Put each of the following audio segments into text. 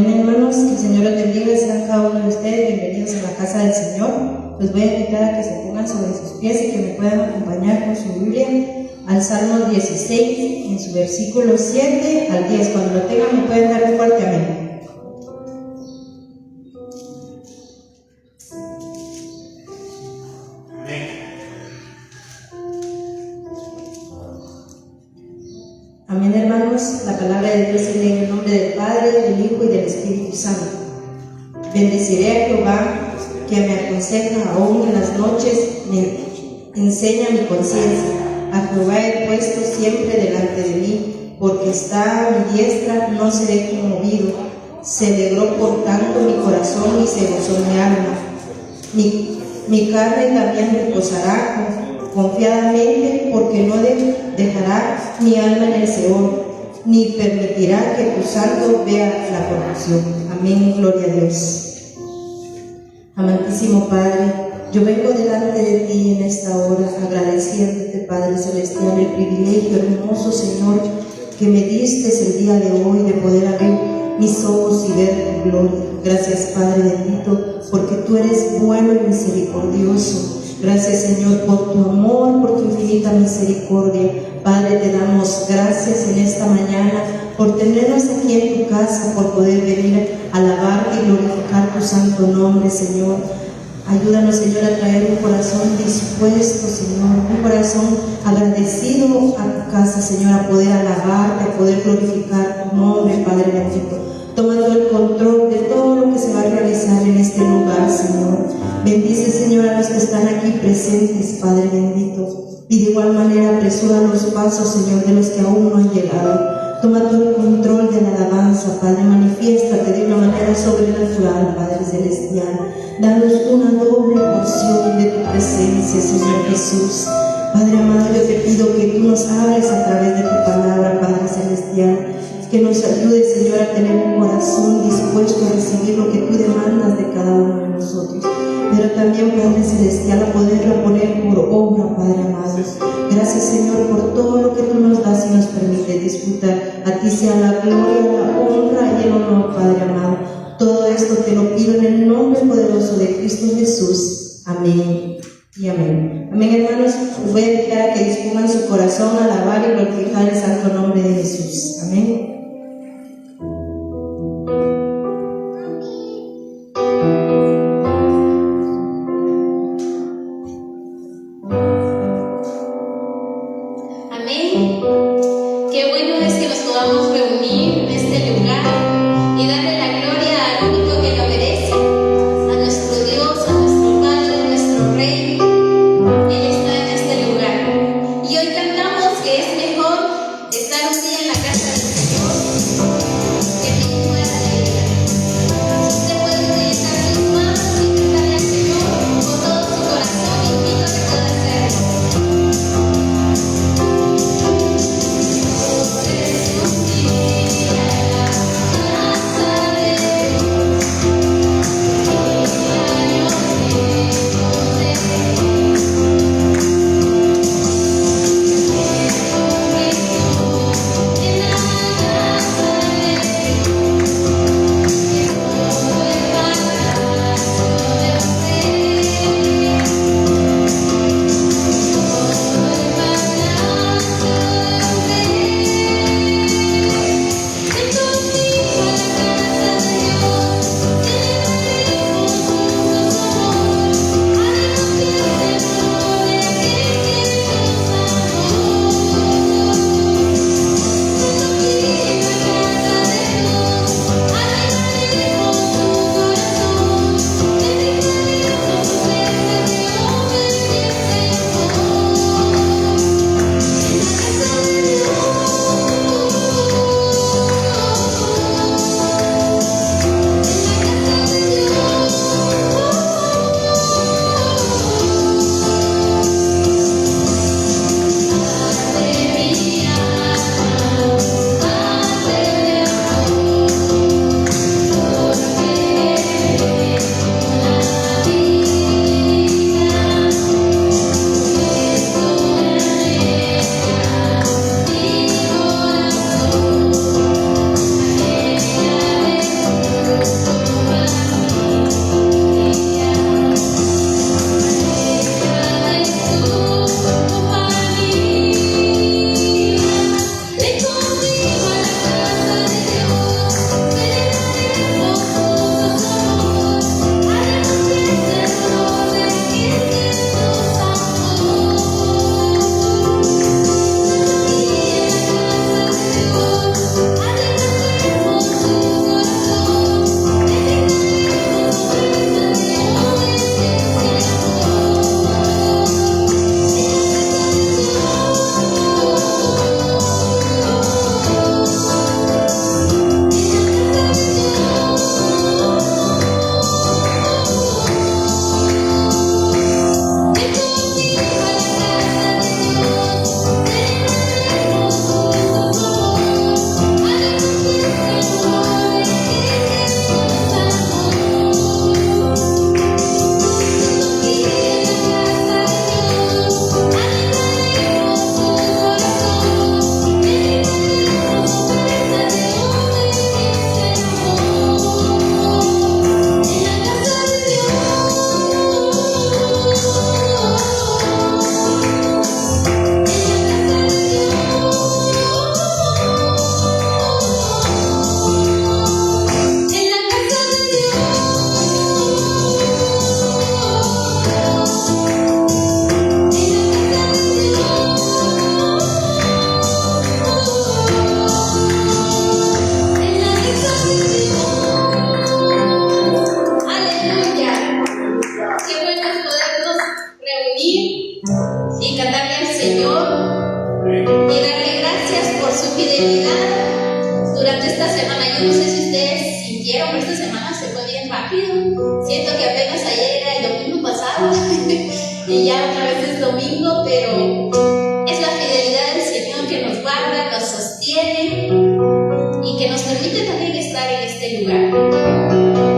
Amén, hermanos, que el Señor los bendiga, sean cada uno de ustedes bienvenidos a la casa del Señor. Los voy a invitar a que se pongan sobre sus pies y que me puedan acompañar con su Biblia al Salmo 16, en su versículo 7 al 10. Cuando lo tengan me pueden dar un fuerte amén. Amén, hermanos. La palabra de Dios se lee en el nombre del Padre, del Hijo y del Espíritu Santo. Bendeciré a Jehová, que me aconseja aún en las noches, me enseña mi conciencia. A Jehová he puesto siempre delante de mí, porque está a mi diestra, no seré conmovido. Se alegró por tanto mi corazón y se gozó mi alma. Mi carne también reposará confiadamente, porque no dejará mi alma en el Seol, ni permitirá que tu santo vea la corrupción. Amén, gloria a Dios. Amantísimo Padre, yo vengo delante de ti en esta hora, agradeciéndote, Padre Celestial, el privilegio hermoso, Señor, que me diste el día de hoy de poder abrir mis ojos y ver tu gloria. Gracias, Padre bendito, porque tú eres bueno y misericordioso. Gracias, Señor, por tu amor, por tu infinita misericordia. Padre, te damos gracias en esta mañana por tenernos aquí en tu casa, por poder venir a alabarte y glorificar tu santo nombre, Señor. Ayúdanos, Señor, a traer un corazón dispuesto, Señor, un corazón agradecido a tu casa, Señor, a poder alabarte, a poder glorificar tu nombre, Padre bendito, tomando el control de todo lo que se va a realizar en este lugar, Señor. Bendice, Señor, a los que están aquí presentes, Padre bendito, y de igual manera apresura los pasos, Señor, de los que aún no han llegado. Toma todo el control de la alabanza, Padre, manifiéstate de una manera sobrenatural, Padre celestial. Danos una doble porción de tu presencia, Señor Jesús. Padre amado, yo te pido que tú nos hables a través de tu palabra, Padre celestial. Que nos ayude, Señor, a tener un corazón dispuesto a recibir lo que tú demandas de cada uno de nosotros. Pero también, Padre celestial, a poderlo poner por obra, Padre amado. Gracias, Señor, por todo lo que tú nos das y nos permite disfrutar. A ti sea la gloria, la honra y el honor, Padre amado. Todo esto te lo pido en el nombre poderoso de Cristo Jesús. Amén y amén. Amén, hermanos. Les voy a invitar a que dispongan su corazón a alabar y glorificar el santo nombre de Jesús. Amén. Estar un día en la casa del Señor y que nos permite también estar en este lugar.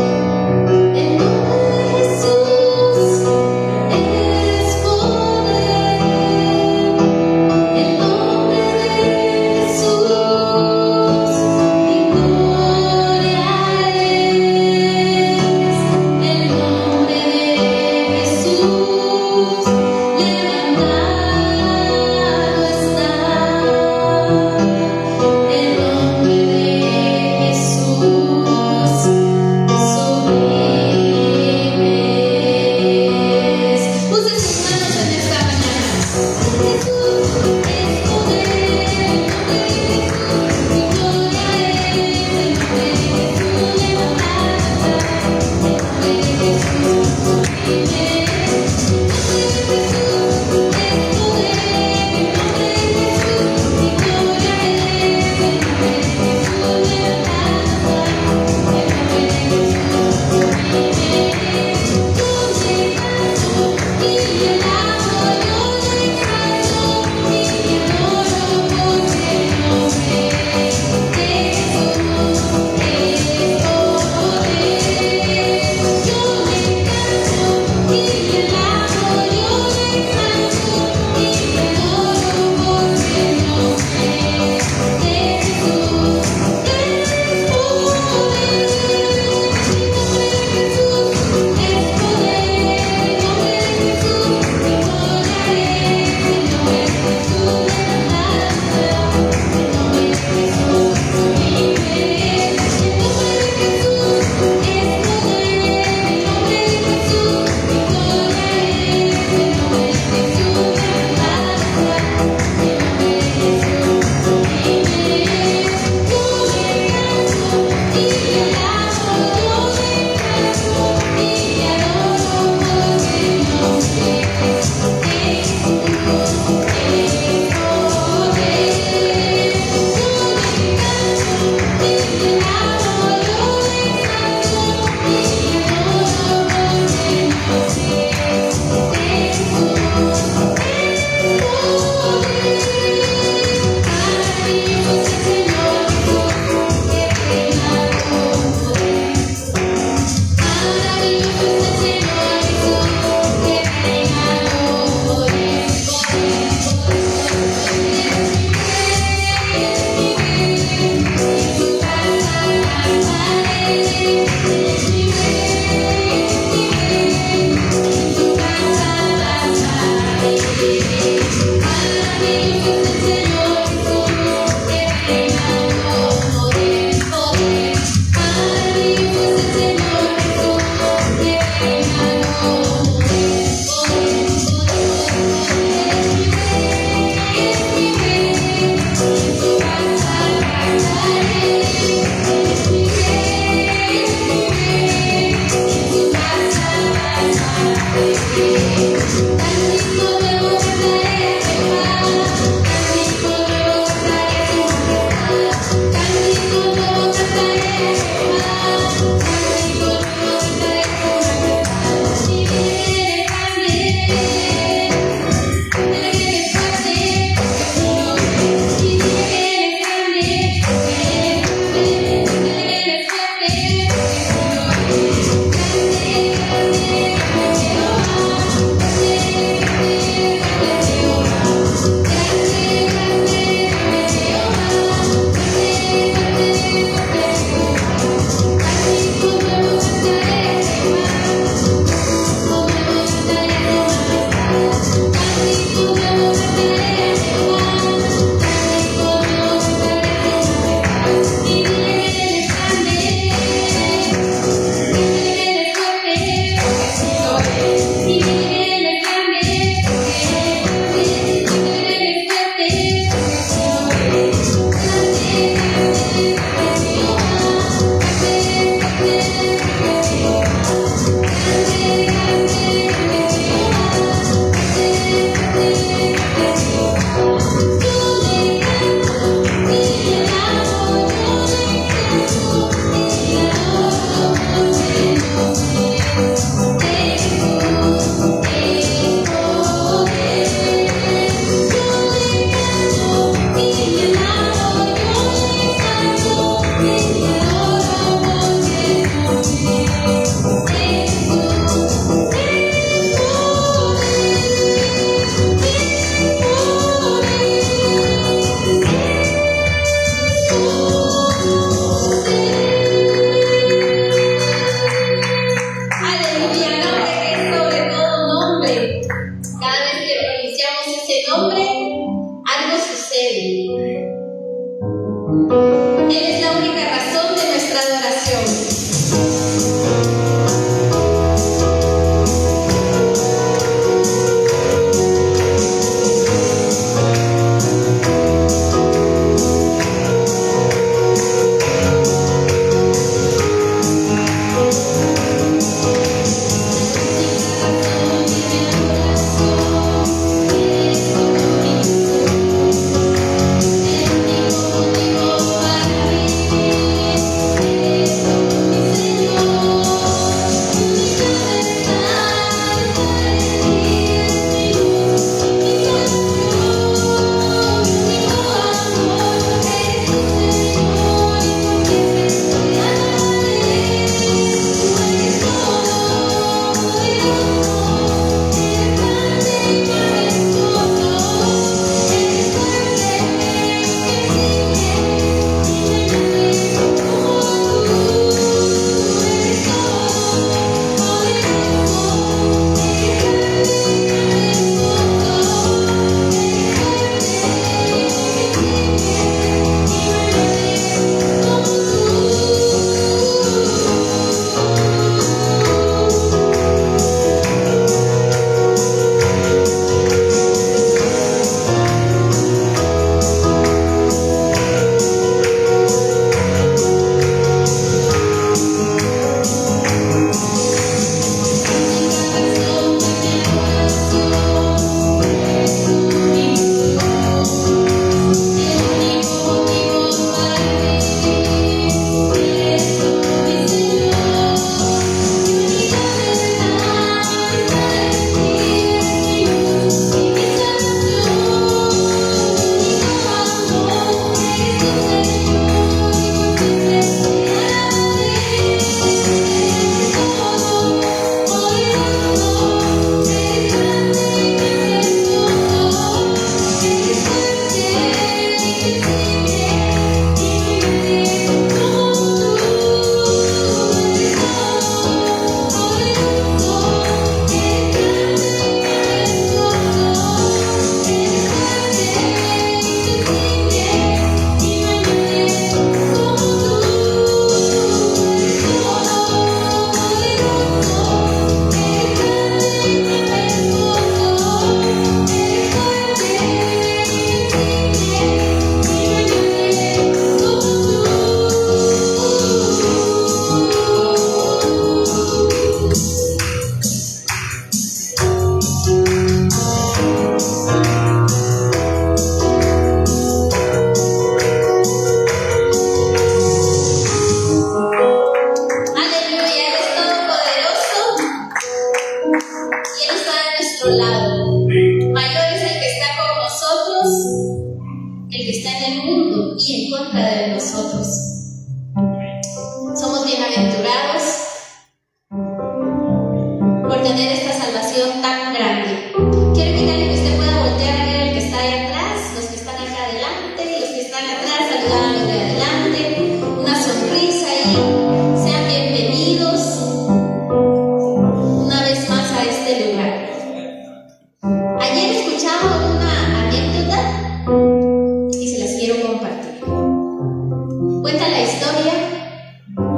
cuenta la historia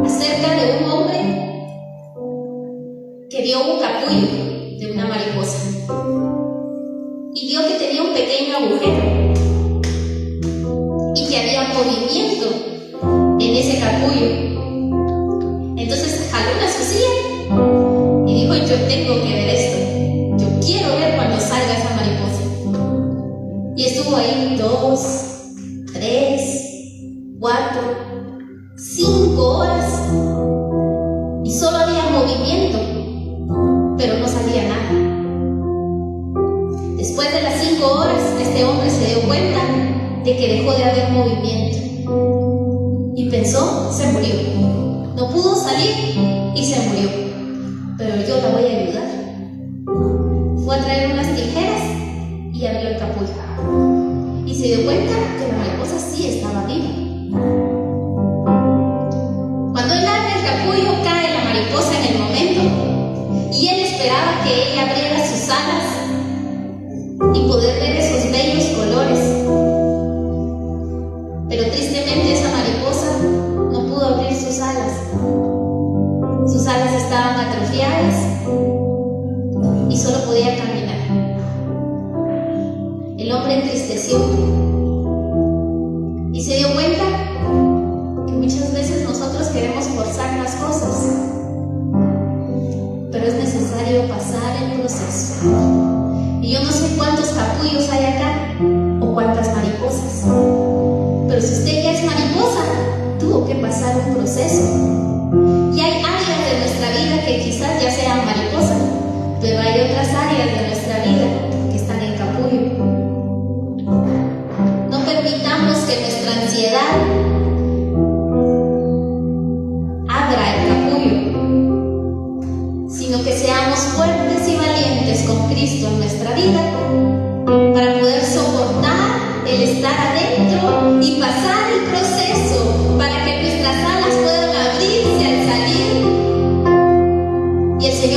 acerca de un hombre que vio un capullo de una mariposa y vio que tenía un pequeño agujero y que había movimiento en ese capullo. Entonces jaló una su silla y dijo: yo tengo que ver esto, yo quiero ver cuando salga esa mariposa. Y estuvo ahí 2, 3, 4, 5 horas y solo había movimiento, pero no salía nada. Después de las 5 horas, este hombre se dio cuenta de que dejó de haber movimiento y pensó: se murió, no pudo salir y se murió, pero yo la voy a ayudar. Fue a traer unas tijeras y abrió el capullo y se dio cuenta que la mariposa sí estaba viva. Cuando él abre el capullo, cae la mariposa en el momento y él esperaba que ella abriera sus alas y poder ver esos bellos colores, pero tristemente esa mariposa no pudo abrir sus alas. Sus alas estaban atrofiadas y solo podía caminar. El hombre entristeció y se dio cuenta que muchas veces nosotros queremos forzar las cosas, pero es necesario pasar el proceso. Y yo no sé cuántos capullos hay acá o cuántas mariposas, pero si usted ya es mariposa, tuvo que pasar un proceso. Y hay áreas de nuestra vida que quizás ya sean mariposa, pero hay otras áreas de nuestra vida que están en capullo. No permitamos que nuestra ansiedad abra el capullo, sino que seamos fuertes y valientes con Cristo en nuestra vida para poder soportar el estar adentro y pasar el proceso para que nuestras alas puedan abrirse al salir y el Señor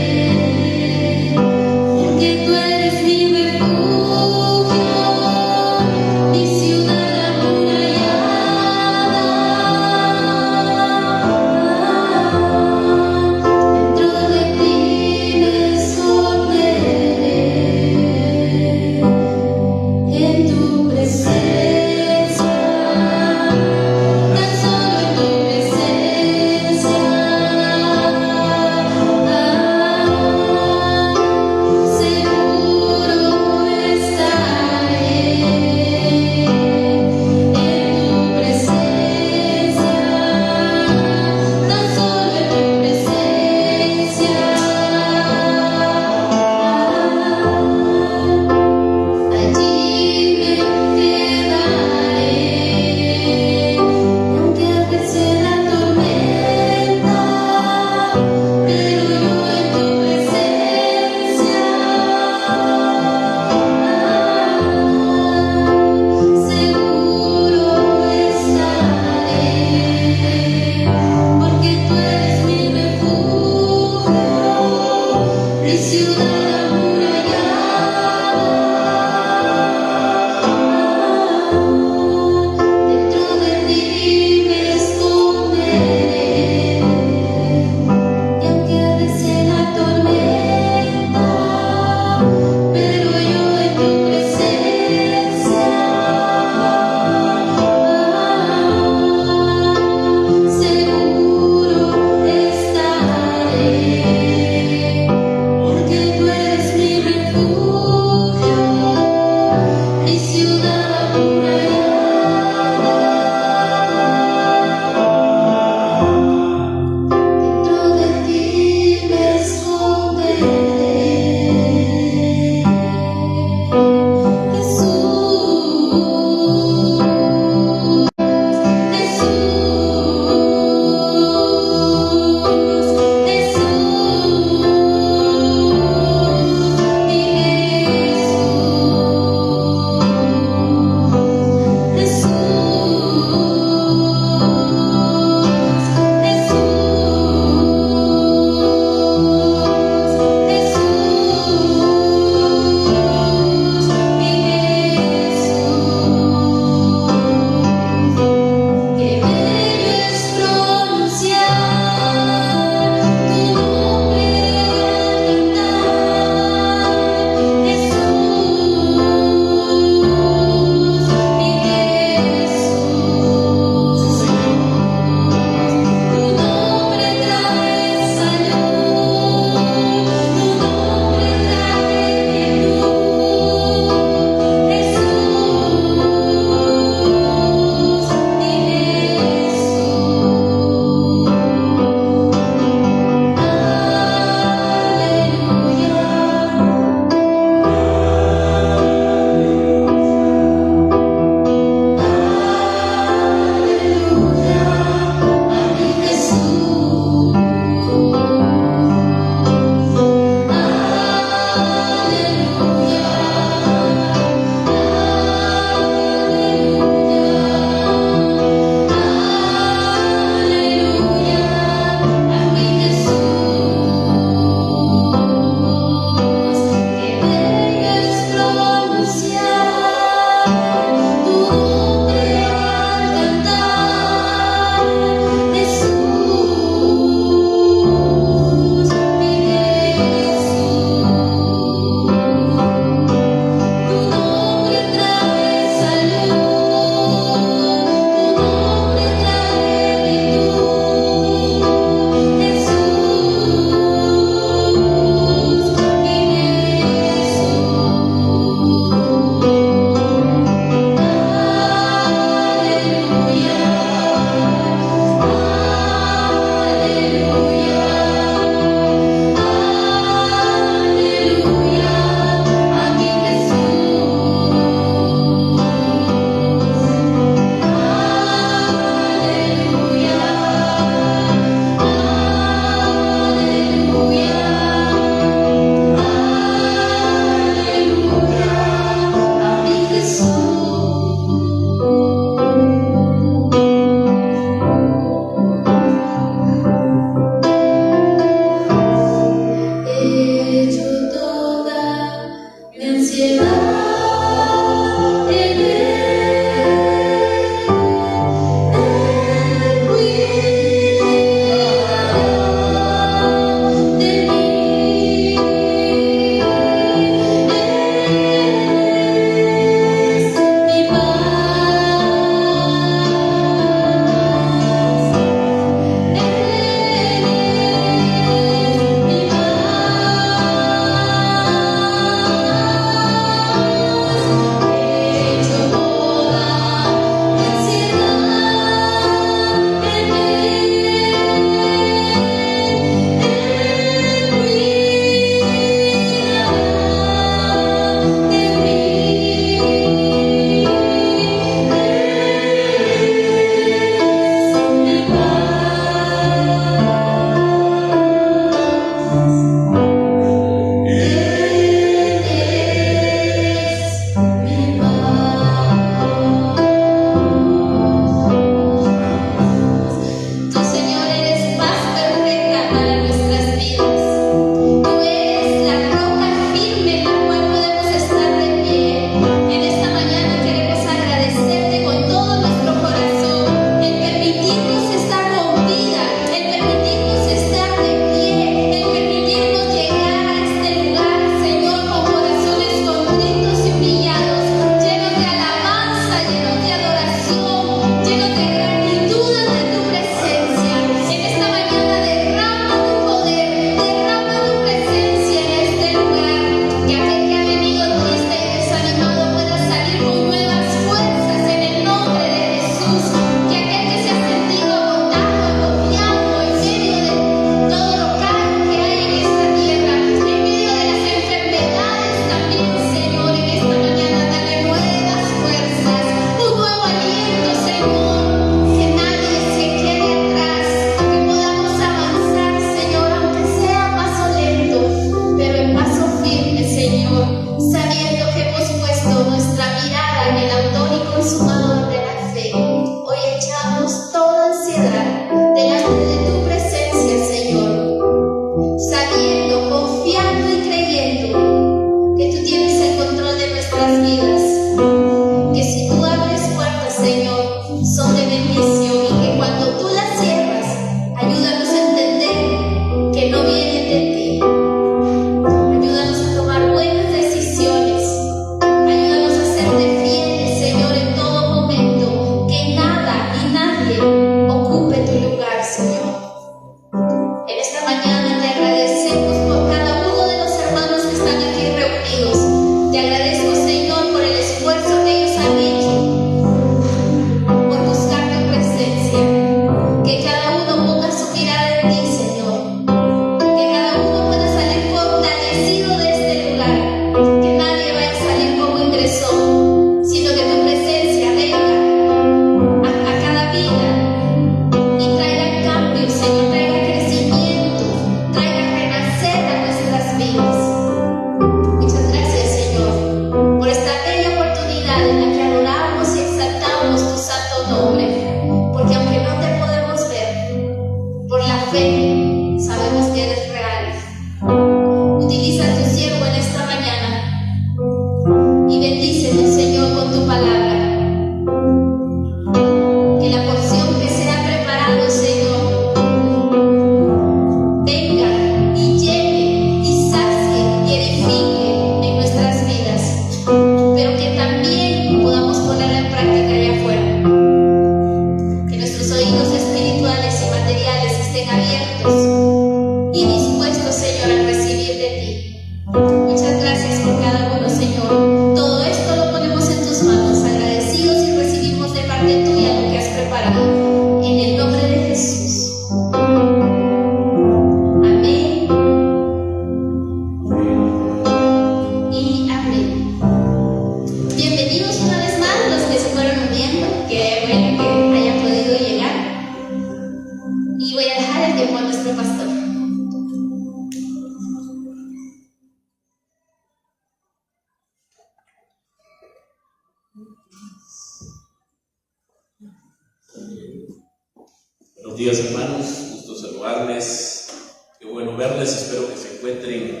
días, hermanos, gusto saludarles, qué bueno verles, espero que se encuentren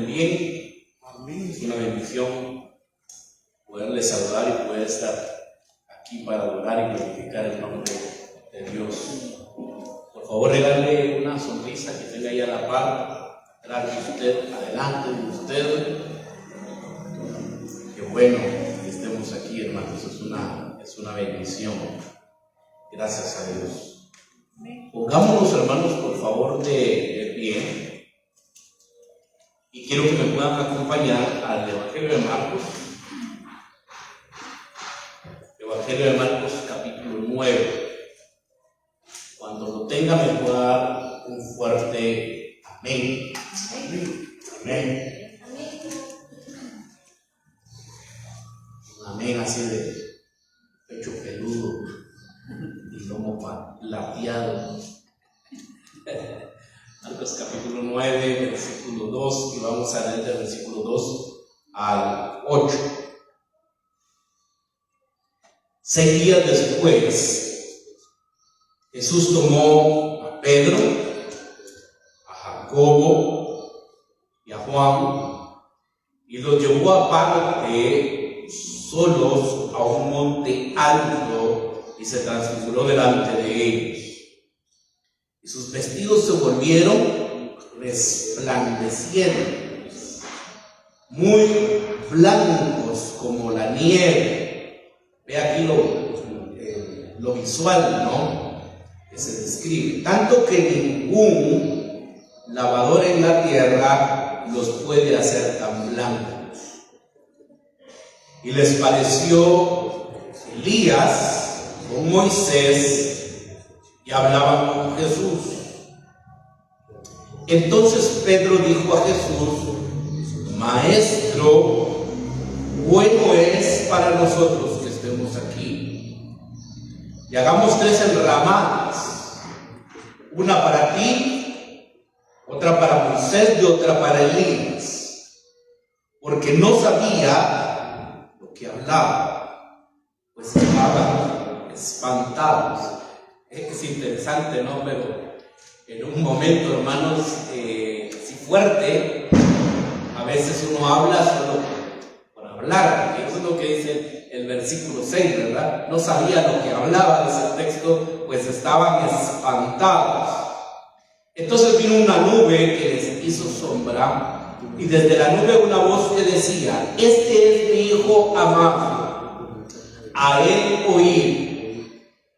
bien. Es una bendición poderles saludar y poder estar aquí para adorar y glorificar el nombre de Dios. Por favor, regale una sonrisa que tenga ahí a la par, atrás de usted, adelante de usted. Qué bueno que estemos aquí, hermanos, es una bendición. Gracias a Dios. Pongámonos, hermanos, por favor, de pie. Y quiero que me puedan acompañar al Evangelio de Marcos. Evangelio de Marcos, capítulo 9. Cuando lo tenga, me pueda dar un fuerte amén. Amén. Un amén así de pecho peludo y lomo plateado. Marcos capítulo 9, versículo 2, y vamos a leer del versículo 2 al 8. 6 días después, Jesús tomó a Pedro, a Jacobo y a Juan y los llevó aparte solos a un monte alto y se transfiguró delante de ellos. Y sus vestidos se volvieron resplandecientes, muy blancos como la nieve. Ve aquí lo visual, ¿no?, que se describe. Tanto que ningún lavador en la tierra los puede hacer tan blancos. Y les pareció Elías con Moisés, y hablaban con Jesús. Entonces Pedro dijo a Jesús: Maestro, bueno es para nosotros que estemos aquí, y hagamos 3 enramadas, una para ti, otra para Moisés y otra para Elías, porque no sabía lo que hablaba, pues estaban espantados. Es interesante, ¿no? Pero en un momento, hermanos, si fuerte, a veces uno habla solo por hablar, que eso es lo que dice el versículo 6, ¿verdad? No sabía lo que hablaba, dice el texto, pues estaban espantados. Entonces vino una nube que les hizo sombra, y desde la nube una voz que decía: Este es mi Hijo amado, a él oíd.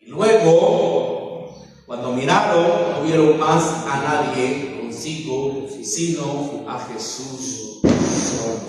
Y luego, cuando miraron, no vieron más a nadie consigo, sino a Jesús solo.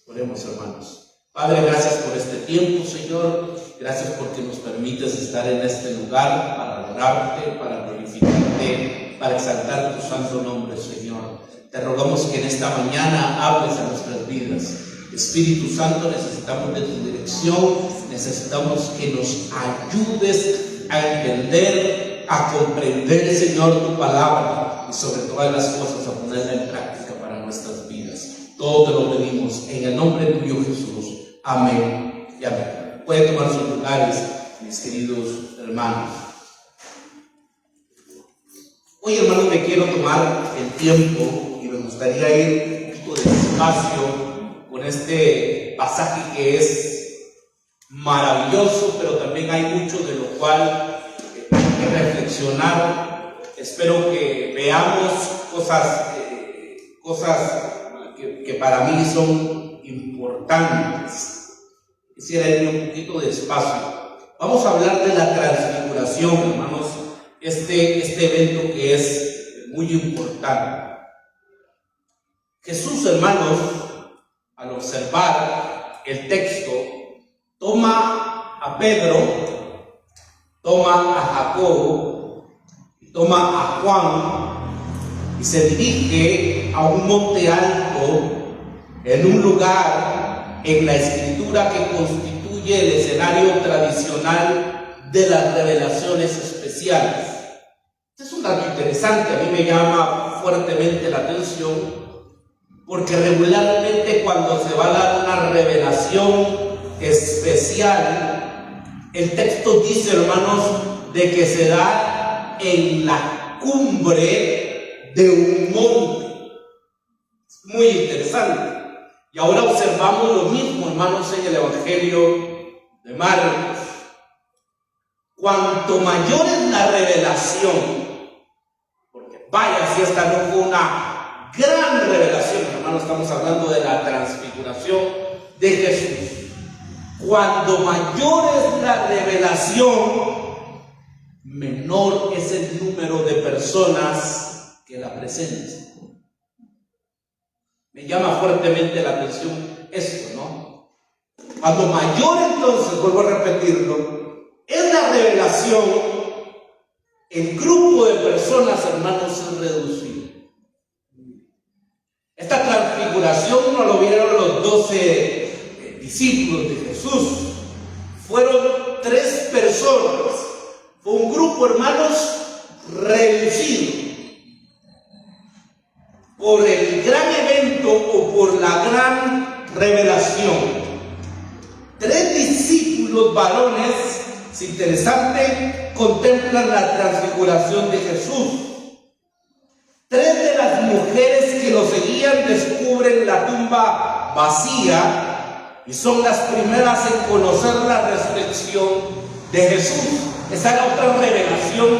Oremos, hermanos. Padre, gracias por este tiempo, Señor. Gracias porque nos permites estar en este lugar para adorarte, para glorificarte, para exaltar tu santo nombre, Señor. Te rogamos que en esta mañana hables a nuestras vidas. Espíritu Santo, necesitamos de tu dirección, necesitamos que nos ayudes a entender, a comprender, Señor, tu palabra, y sobre todas las cosas a ponerla en práctica para nuestras vidas. Todo te lo pedimos en el nombre de tuyo, Jesús. Amén y amén. Pueden tomar sus lugares, mis queridos hermanos. Hoy, hermanos, me quiero tomar el tiempo y me gustaría ir un poquito despacio con este pasaje que es maravilloso, pero también hay mucho de lo cual hay que reflexionar. Espero que veamos cosas que para mí son importantes. Quisiera ir un poquito despacio. Vamos a hablar de la transfiguración, hermanos, este evento que es muy importante. Jesús, hermanos, al observar el texto, toma a Pedro, toma a Jacobo, toma a Juan y se dirige a un monte alto, en un lugar en la escritura que constituye el escenario tradicional de las revelaciones especiales. Este es un dato interesante, a mí me llama fuertemente la atención, porque regularmente cuando se va a dar una revelación especial, El texto dice, hermanos, de que se da en la cumbre de un monte. Muy interesante. Y ahora observamos lo mismo, hermanos, en el Evangelio de Marcos. Cuanto mayor es la revelación, porque vaya si esta no fue una gran revelación, hermanos, estamos hablando de la transfiguración de Jesús. Cuando mayor es la revelación, menor es el número de personas que la presencian. Me llama fuertemente la atención esto, ¿no? Cuando mayor, entonces, vuelvo a repetirlo, es la revelación, el grupo de personas, hermanos, es reducido. Esta transfiguración no lo vieron los 12 discípulos de Jesús. Fueron 3 personas. Fue un grupo, hermanos, reducido por el gran evento o por la gran revelación. 3 discípulos varones, es interesante, contemplan la transfiguración de Jesús. 3 de las mujeres que lo seguían descubren la tumba vacía y son las primeras en conocer la resurrección de Jesús. Esa era otra revelación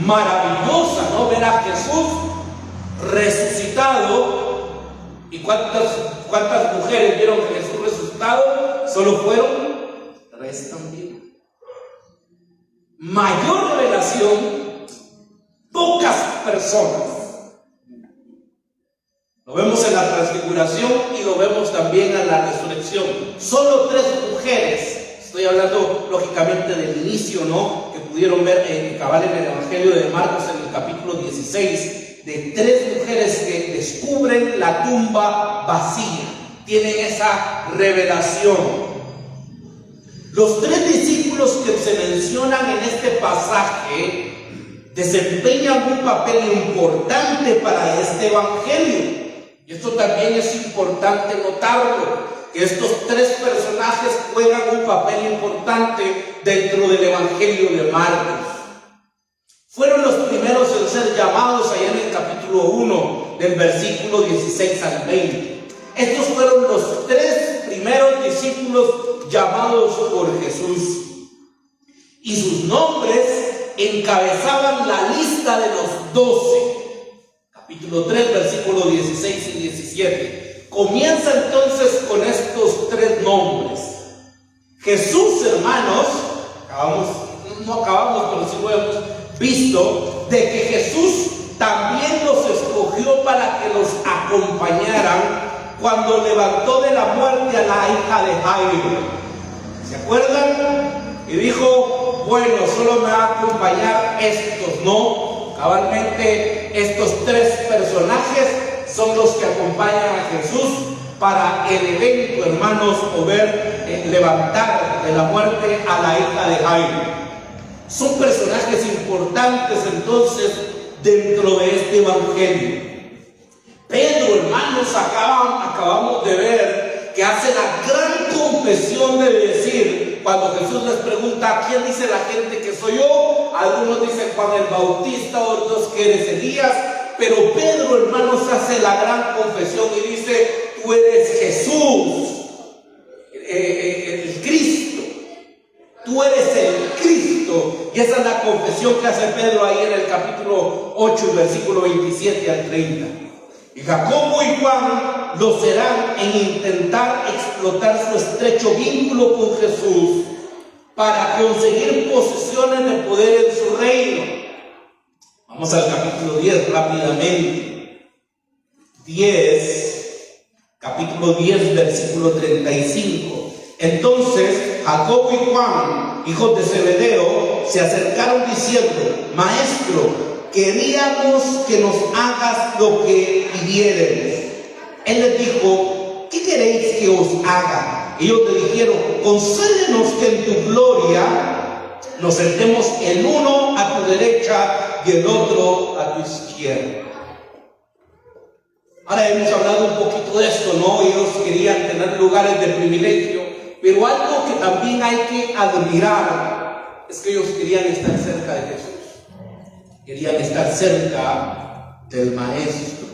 maravillosa, ¿no? Ver a Jesús resucitado. ¿Y cuántas mujeres vieron a Jesús resucitado? Solo fueron 3 también. Mayor revelación, pocas personas. Lo vemos en la transfiguración y lo vemos también en la resurrección. Solo 3 mujeres. Estoy hablando lógicamente del inicio, ¿no? Que pudieron ver cabal en el Evangelio de Marcos en el capítulo 16, de 3 mujeres que descubren la tumba vacía. Tienen esa revelación. Los 3 discípulos que se mencionan en este pasaje desempeñan un papel importante para este Evangelio. Y esto también es importante notarlo, que estos 3 personajes juegan un papel importante dentro del Evangelio de Marcos. Fueron los primeros en ser llamados allá en el capítulo 1, del versículo 16 al 20. Estos fueron los 3 primeros discípulos llamados por Jesús. Y sus nombres encabezaban la lista de los 12. Capítulo 3, versículos 16 y 17. Comienza entonces con estos 3 nombres. Jesús, hermanos, no acabamos, pero sí lo hemos visto, de que Jesús también los escogió para que los acompañaran cuando levantó de la muerte a la hija de Jairo. ¿Se acuerdan? Y dijo, bueno, solo me va a acompañar estos, ¿no? Cabalmente estos 3 personajes son los que acompañan a Jesús para el evento, hermanos, poder levantar de la muerte a la hija de Jairo. Son personajes importantes entonces dentro de este evangelio. Pedro, hermanos, acabamos de ver que hace la gran confesión de decir, cuando Jesús les pregunta, ¿quién dice la gente que soy yo? Algunos dicen Juan el Bautista, otros que eres Elías, pero Pedro, hermanos, hace la gran confesión y dice, tú eres Jesús, el Cristo, tú eres el Cristo. Y esa es la confesión que hace Pedro ahí en el capítulo 8, versículo 27 al 30. Y Jacobo y Juan lo serán en intentar explotar su estrecho vínculo con Jesús para conseguir posiciones de poder en su reino. Vamos al capítulo 10 rápidamente. Capítulo 10, versículo 35. Entonces Jacobo y Juan, hijos de Zebedeo, se acercaron diciendo, Maestro, queríamos que nos hagas lo que pidiéramos. Él les dijo, ¿qué queréis que os haga? Ellos le dijeron, concédenos que en tu gloria nos sentemos el uno a tu derecha y el otro a tu izquierda. Ahora hemos hablado un poquito de esto, ¿no? Ellos querían tener lugares de privilegio pero algo que también hay que admirar es que ellos querían estar cerca de Jesús, querían estar cerca del Maestro.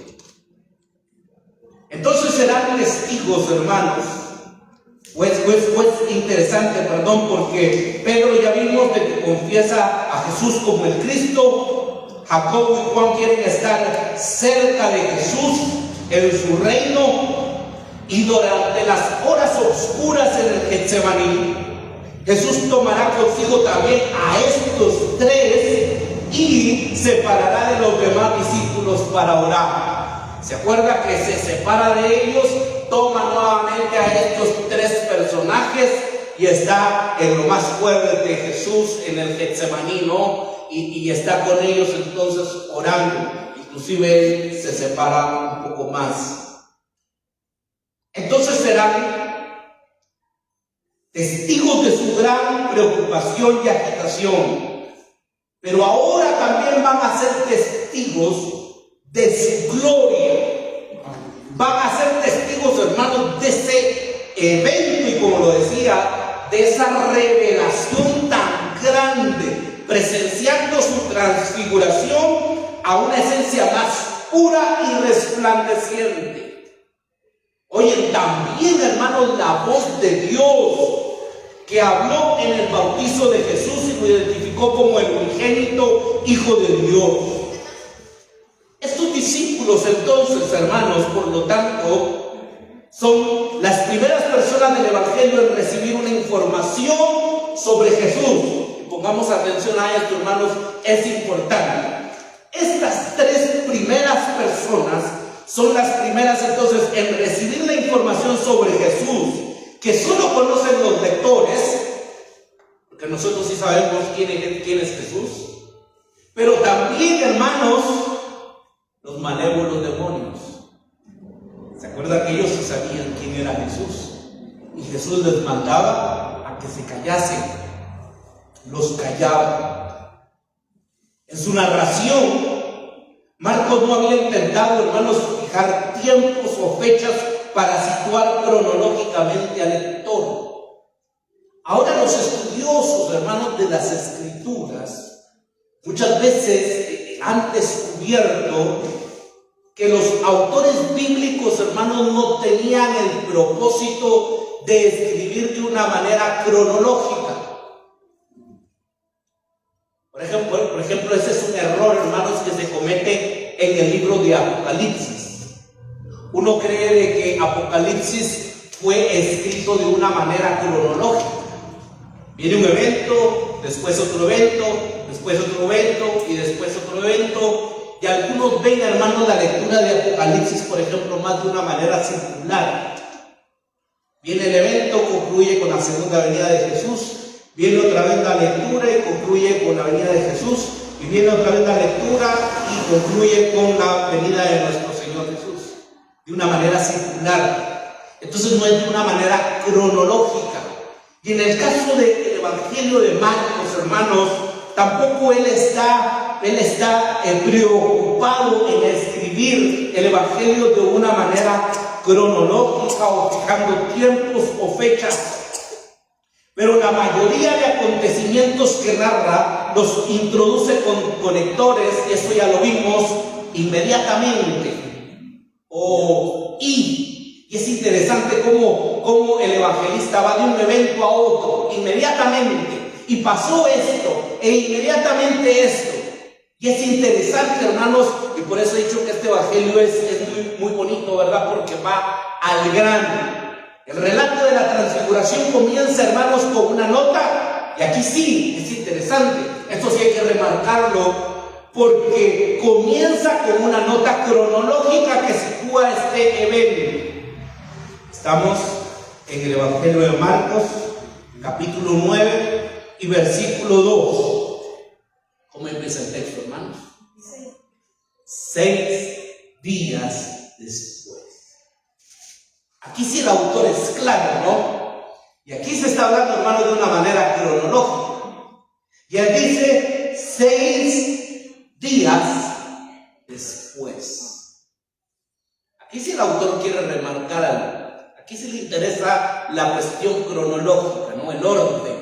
Entonces serán testigos, hermanos. Pues interesante, porque Pedro ya vimos de que confiesa a Jesús como el Cristo. Jacobo y Juan quieren estar cerca de Jesús en su reino, y durante las horas oscuras en el Getsemaní, Jesús tomará consigo también a estos tres y separará de los demás discípulos para orar. ¿Se acuerda que se separa de ellos? Toma nuevamente a estos tres personajes y está en lo más fuerte de Jesús en el Getsemaní, ¿no? Y está con ellos entonces orando. Inclusive él se separa un poco más. Entonces serán testigos de su gran preocupación y agitación, pero ahora también van a ser testigos de su gloria. Van a ser testigos, hermanos, de ese evento y, como lo decía, de esa revelación tan grande, presenciando su transfiguración a una esencia más pura y resplandeciente. Oye, también, hermanos, la voz de Dios que habló en el bautizo de Jesús y lo identificó como el unigénito Hijo de Dios. Estos discípulos, entonces, hermanos, por lo tanto, son las primeras personas del Evangelio en recibir una información sobre Jesús. Y pongamos atención a esto, hermanos, es importante. Estas tres primeras personas son las primeras, entonces, en recibir la información sobre Jesús, que solo conocen los lectores, porque nosotros sí sabemos quién es Jesús, pero también, hermanos, los malévolos demonios. ¿Se acuerdan que ellos sí sabían quién era Jesús? Y Jesús les mandaba a que se callasen. Los callaba. En su narración, Marcos no había intentado, hermanos, fijar tiempos o fechas para situar cronológicamente al lector. Ahora los estudiosos, hermanos, de las Escrituras muchas veces han descubierto que los autores bíblicos, hermanos, no tenían el propósito de escribir de una manera cronológica. Por ejemplo, ese es un error, hermanos, que se comete en el libro de Apocalipsis. Uno cree de que Apocalipsis fue escrito de una manera cronológica. Viene un evento, después otro evento, después otro evento y después otro evento. Y algunos ven, hermanos, la lectura de Apocalipsis, por ejemplo, más de una manera circular. Viene el evento, concluye con la segunda venida de Jesús. Viene otra vez la lectura y concluye con la venida de Jesús. Y viene otra vez la lectura y concluye con la venida de nuestro Señor Jesús. De una manera circular. Entonces no es de una manera cronológica. Y en el caso del Evangelio de Marcos, hermanos, tampoco él está preocupado en escribir el Evangelio de una manera cronológica o fijando tiempos o fechas. Pero la mayoría de acontecimientos que narra los introduce con conectores, eso ya lo vimos, inmediatamente. Y es interesante cómo el evangelista va de un evento a otro, inmediatamente. Y pasó esto, e inmediatamente esto. Y es interesante, hermanos, y por eso he dicho que este evangelio es muy bonito, ¿verdad? Porque va al grano. El relato de la transfiguración comienza, hermanos, con una nota, y aquí sí, es interesante, esto sí hay que remarcarlo, porque comienza con una nota cronológica que sitúa este evento. Estamos en el Evangelio de Marcos, capítulo 9 y versículo 2. ¿Cómo empieza el texto, hermanos? 6 días después. Aquí sí el autor es claro, ¿no? Y aquí se está hablando, hermanos, de una manera cronológica. Y él dice 6 días después. Aquí sí el autor quiere remarcar algo. Aquí sí interesa la cuestión cronológica, ¿no? El orden.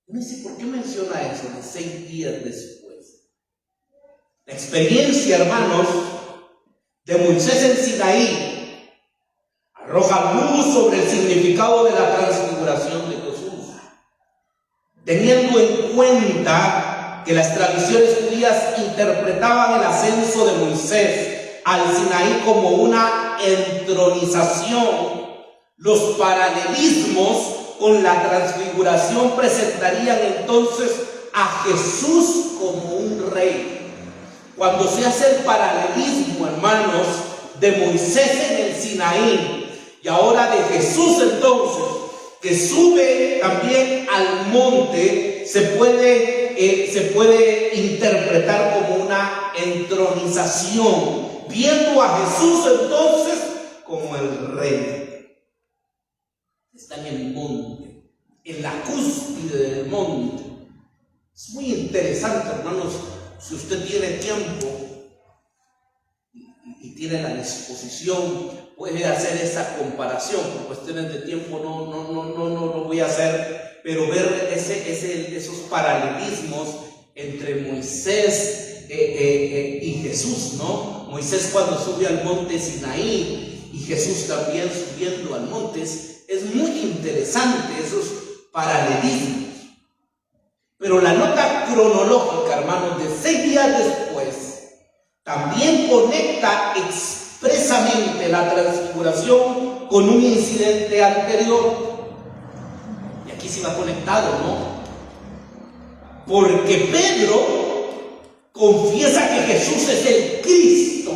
No sé por qué menciona eso de 6 días después. La experiencia, hermanos, de Moisés en Sinaí arroja luz sobre el significado de la transfiguración de Jesús, teniendo en cuenta que las tradiciones judías interpretaban el ascenso de Moisés al Sinaí como una entronización. Los paralelismos con la transfiguración presentarían entonces a Jesús como un rey. Cuando se hace el paralelismo, hermanos, de Moisés en el Sinaí y ahora de Jesús entonces, que sube también al monte, se puede interpretar como una entronización, viendo a Jesús entonces como el rey. Está en el monte, en la cúspide del monte. Es muy interesante, hermanos, si usted tiene tiempo y tiene la disposición, puede hacer esa comparación. Por cuestiones de tiempo no lo voy a hacer, pero ver esos paralelismos entre Moisés y Jesús, ¿no? Moisés cuando sube al monte Sinaí y Jesús también subiendo al monte. Es muy interesante esos paralelismos. Pero la nota cronológica, hermanos, de 6 días después, también conecta expresamente la transfiguración con un incidente anterior. Y aquí sí va conectado, ¿no? Porque Pedro confiesa que Jesús es el Cristo.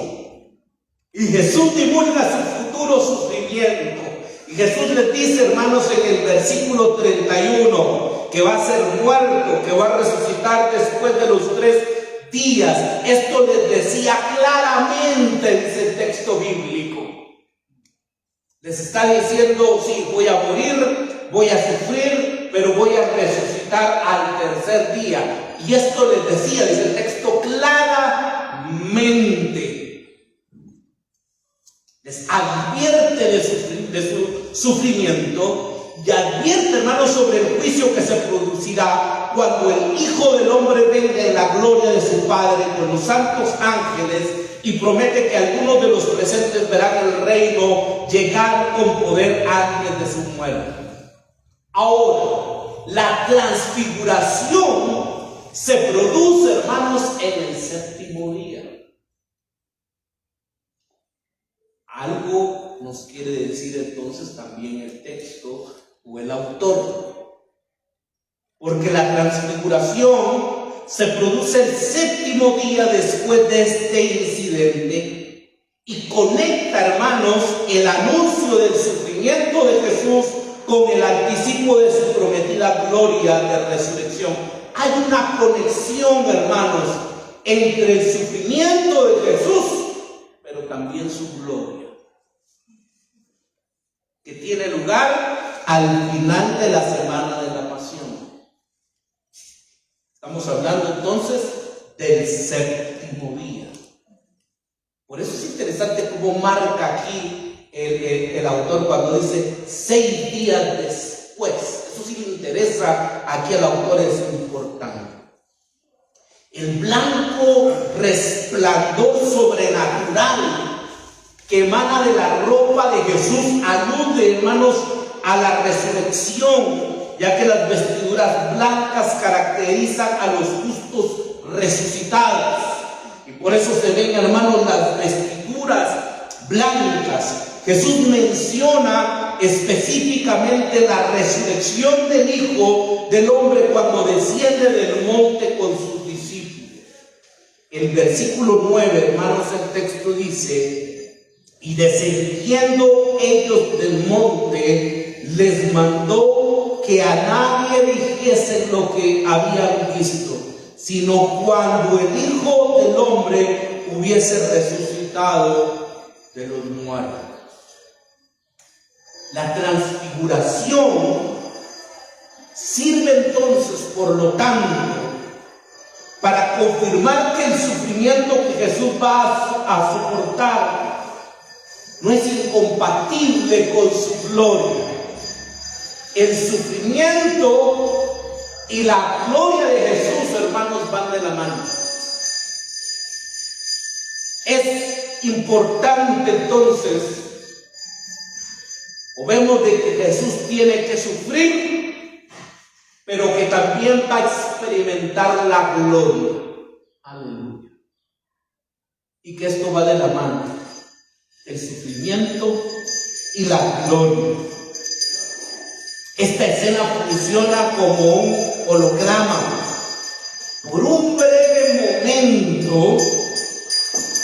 Y Jesús divulga su futuro sufrimiento. Y Jesús les dice, hermanos, en el versículo 31, que va a ser muerto, que va a resucitar después de los 3 días. Esto les decía claramente, dice el texto bíblico. Les está diciendo, sí, voy a morir, voy a sufrir, pero voy a resucitar al 3er día. Y esto les decía, dice el texto, claramente. Les advierte de su sufrimiento y advierte, hermanos, sobre el juicio que se producirá cuando el Hijo del Hombre venga en la gloria de su Padre con los santos ángeles, y promete que algunos de los presentes verán el reino llegar con poder antes de su muerte. Ahora, la transfiguración se produce, hermanos, en el 7º día. Algo nos quiere decir entonces también el texto o el autor, porque la transfiguración se produce el 7º día después de este incidente y conecta, hermanos, el anuncio del sufrimiento de Jesús con el anticipo de su prometida gloria de resurrección. Hay una conexión, hermanos, entre el sufrimiento de Jesús, pero también su gloria, que tiene lugar al final de la semana de la pasión. Estamos hablando entonces del 7º día. Por eso es interesante cómo marca aquí el autor cuando dice 6 días después. Eso sí le interesa aquí al autor, es importante. El blanco resplandor sobrenatural que emana de la ropa de Jesús alude, hermanos, a la resurrección, ya que las vestiduras blancas caracterizan a los justos resucitados. Y por eso se ven, hermanos, las vestiduras blancas. Jesús menciona específicamente la resurrección del Hijo del Hombre cuando desciende del monte con sus discípulos. El versículo 9, hermanos, el texto dice: y descendiendo ellos del monte, les mandó que a nadie dijesen lo que habían visto, sino cuando el Hijo del Hombre hubiese resucitado de los muertos. La transfiguración sirve entonces, por lo tanto, para confirmar que el sufrimiento que Jesús va a soportar no es incompatible con su gloria. El sufrimiento y la gloria de Jesús, hermanos, van de la mano. Es importante entonces, o vemos de que Jesús tiene que sufrir, pero que también va a experimentar la gloria. Aleluya. Y que esto va de la mano, el sufrimiento y la gloria. Esta escena funciona como un holograma. Por un breve momento,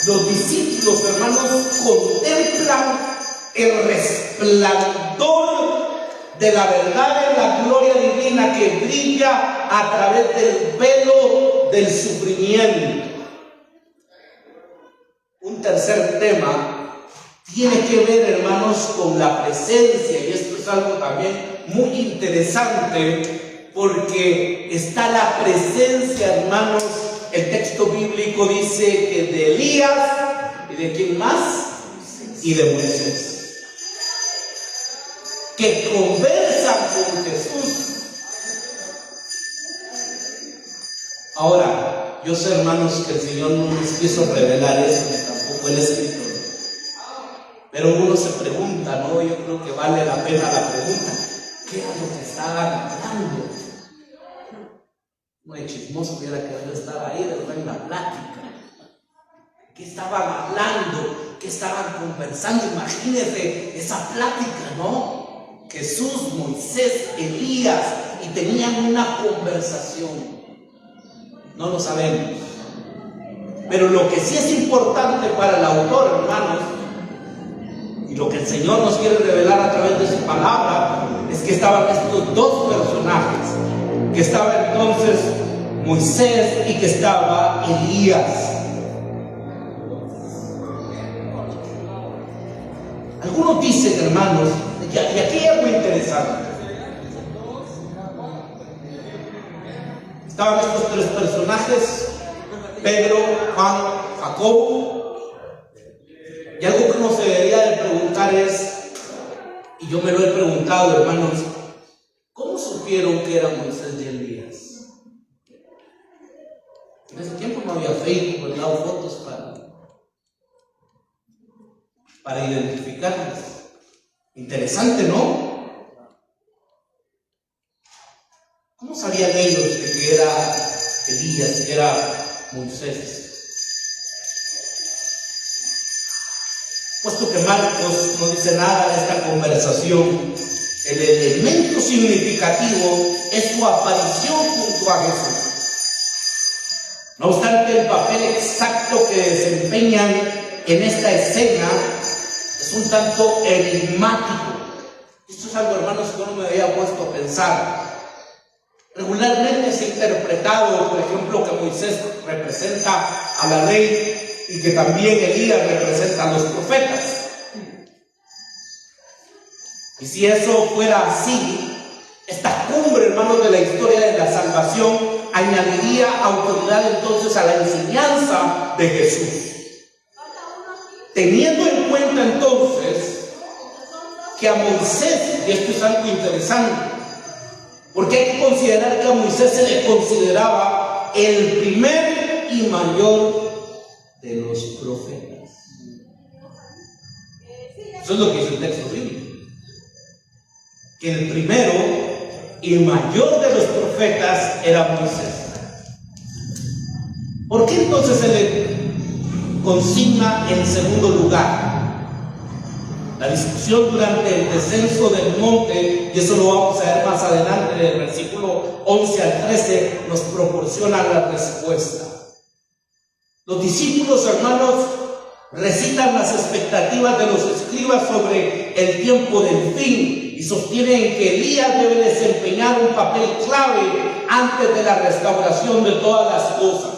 los discípulos, hermanos, contemplan el resplandor de la verdad de la gloria divina que brilla a través del velo del sufrimiento. Un tercer tema tiene que ver, hermanos, con la presencia, y esto es algo también muy interesante, porque está la presencia, hermanos. El texto bíblico dice que de Elías, ¿y de quién más? Y de Moisés, que conversan con Jesús. Ahora, yo sé, hermanos, que el Señor no nos quiso revelar eso, ni tampoco el escritor. Pero uno se pregunta, ¿no? Yo creo que vale la pena la pregunta. ¿Qué era lo que estaban hablando? No de chismoso hubiera querido estar ahí, después en la plática. ¿Qué estaban hablando? ¿Qué estaban conversando? Imagínense esa plática, ¿no? Jesús, Moisés, Elías, y tenían una conversación. No lo sabemos. Pero lo que sí es importante para el autor, hermanos, y lo que el Señor nos quiere revelar a través de su palabra, es que estaban estos dos personajes, que estaba entonces Moisés y que estaba Elías. Algunos dicen, hermanos, y aquí hay algo interesante. Estaban estos tres personajes, Pedro, Juan, Jacobo, y algo que uno se debería de preguntar es, y yo me lo he preguntado, hermanos, ¿cómo supieron que era Moisés y Elías? En ese tiempo no había Facebook, ¿verdad? O fotos para identificarlos. Interesante, ¿no? ¿Cómo sabían ellos de que era Elías, que era Moisés? Puesto que Marcos no dice nada de esta conversación, el elemento significativo es su aparición junto a Jesús. No obstante, el papel exacto que desempeñan en esta escena es un tanto enigmático. Esto es algo, hermanos, que no me había puesto a pensar. Regularmente se ha interpretado, por ejemplo, que Moisés representa a la ley y que también Elías representa a los profetas. Y si eso fuera así, esta cumbre, hermanos, de la historia de la salvación añadiría autoridad entonces a la enseñanza de Jesús. Teniendo en cuenta entonces que a Moisés, y esto es algo interesante, porque hay que considerar que a Moisés se le consideraba el primer y mayor de los profetas. Eso es lo que dice el texto bíblico, que el primero y mayor de los profetas era Moisés. ¿Por qué entonces se le consigna en segundo lugar? La discusión durante el descenso del monte, y eso lo vamos a ver más adelante, del versículo 11 al 13, nos proporciona la respuesta. Los discípulos, hermanos, recitan las expectativas de los escribas sobre el tiempo del fin y sostienen que Elías debe desempeñar un papel clave antes de la restauración de todas las cosas.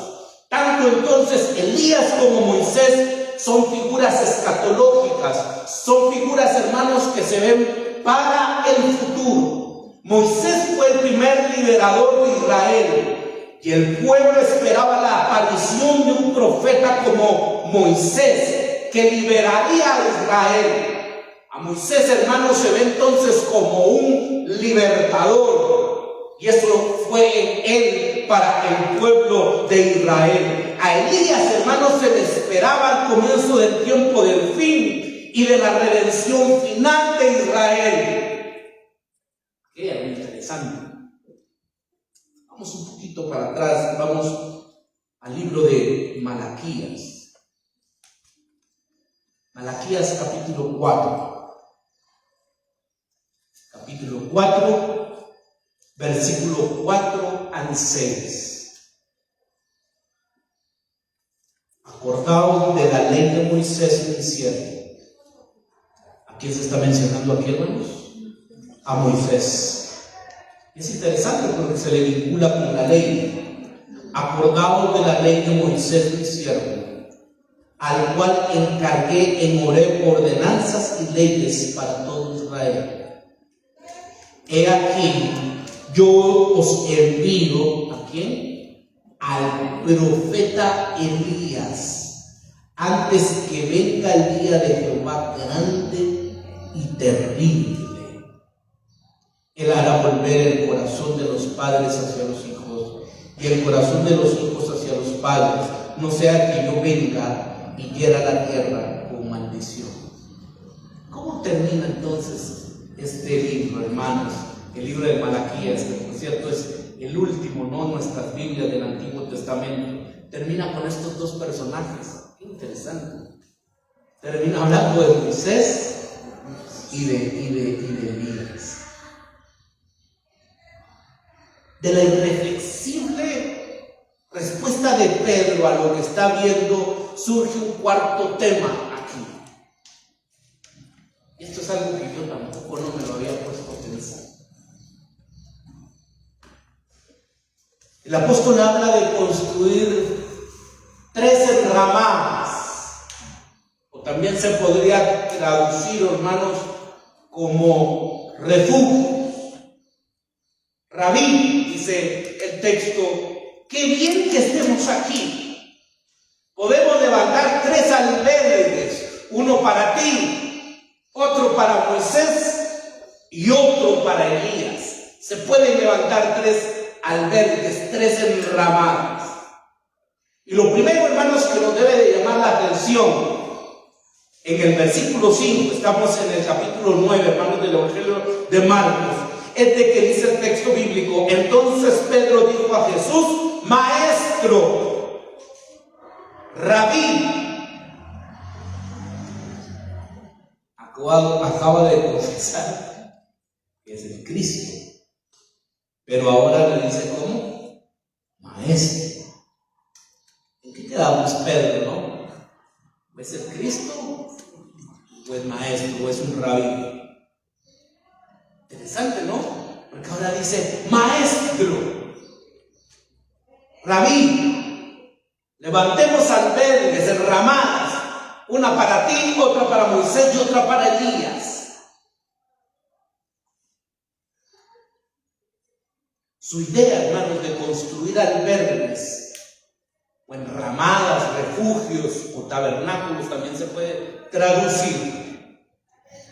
Tanto entonces Elías como Moisés son figuras escatológicas, son figuras, hermanos, que se ven para el futuro. Moisés fue el primer liberador de Israel y el pueblo esperaba la aparición de un profeta como Moisés, que liberaría a Israel. A Moisés, hermanos, se ve entonces como un libertador, y eso fue en él para el pueblo de Israel. A Elías, hermanos, se le esperaba el comienzo del tiempo del fin y de la redención final de Israel. Qué algo interesante. Vamos un poquito para atrás, vamos al libro de Malaquías. Malaquías capítulo 4. Capítulo 4, versículo 4 al 6. Acordaos de la ley de Moisés mi siervo. ¿A quién se está mencionando aquí, hermanos? A Moisés. Es interesante porque se le vincula con la ley. Acordaos de la ley de Moisés mi siervo, al cual encargué en Horeb ordenanzas y leyes para todo Israel. He aquí, yo os envío, ¿a quién? Al profeta Elías, antes que venga el día de Jehová grande y terrible. Él hará volver el corazón de los padres hacia los hijos y el corazón de los hijos hacia los padres, no sea que yo venga y hiera la tierra con maldición. ¿Cómo termina entonces este libro, hermanos? El libro de Malaquías, que por cierto es el último, ¿no?, nuestras Biblias del Antiguo Testamento, termina con estos dos personajes. Qué interesante. Termina hablando de Moisés y de Elías. De la irreflexible respuesta de Pedro a lo que está viendo, surge un cuarto tema aquí. Y esto es algo que yo tampoco no me lo había puesto a pensar. El apóstol habla de construir 3 enramadas, o también se podría traducir, hermanos, como refugios. Rabí, dice el texto, qué bien que estemos aquí. Podemos levantar 3 albergues, uno para ti, otro para Moisés y otro para Elías. Se pueden levantar 3 albergues, 3 enramadas. Y lo primero, hermanos, que nos debe de llamar la atención, en el versículo 5, estamos en el capítulo 9, hermanos, del Evangelio de Marcos, es de que dice el texto bíblico: entonces Pedro dijo a Jesús, maestro, rabí. Acaba de confesar que es el Cristo, pero ahora le dice ¿cómo? Maestro. ¿En qué quedamos, Pedro, no? ¿O es el Cristo? ¿O es maestro? ¿O es un rabí? Interesante, ¿no? Porque ahora dice maestro, rabí. Levantemos albergues, enramadas, una para ti, otra para Moisés y otra para Elías. Su idea, hermanos, de construir albergues o enramadas, refugios o tabernáculos, también se puede traducir.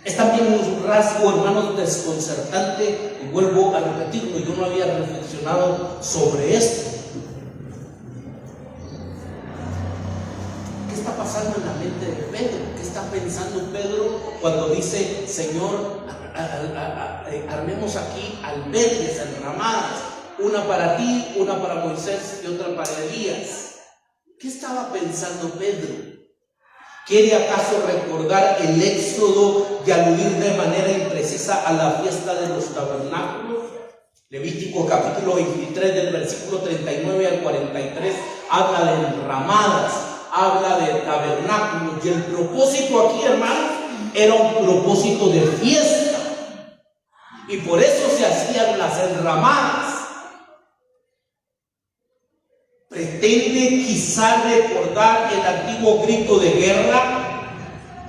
Es también un rasgo, hermanos, desconcertante, y vuelvo a repetirlo, yo no había reflexionado sobre esto. ¿Qué está pasando en la mente de Pedro? ¿Qué está pensando Pedro cuando dice, Señor, armemos aquí albergues, enramadas, una para ti, una para Moisés y otra para Elías? ¿Qué estaba pensando Pedro? ¿Quiere acaso recordar el éxodo y aludir de manera imprecisa a la fiesta de los tabernáculos? Levítico capítulo 23 del versículo 39 al 43 habla de enramadas, habla de tabernáculos, y el propósito aquí, hermanos, era un propósito de fiesta, y por eso se hacían las enramadas. Pretende quizá recordar el antiguo grito de guerra: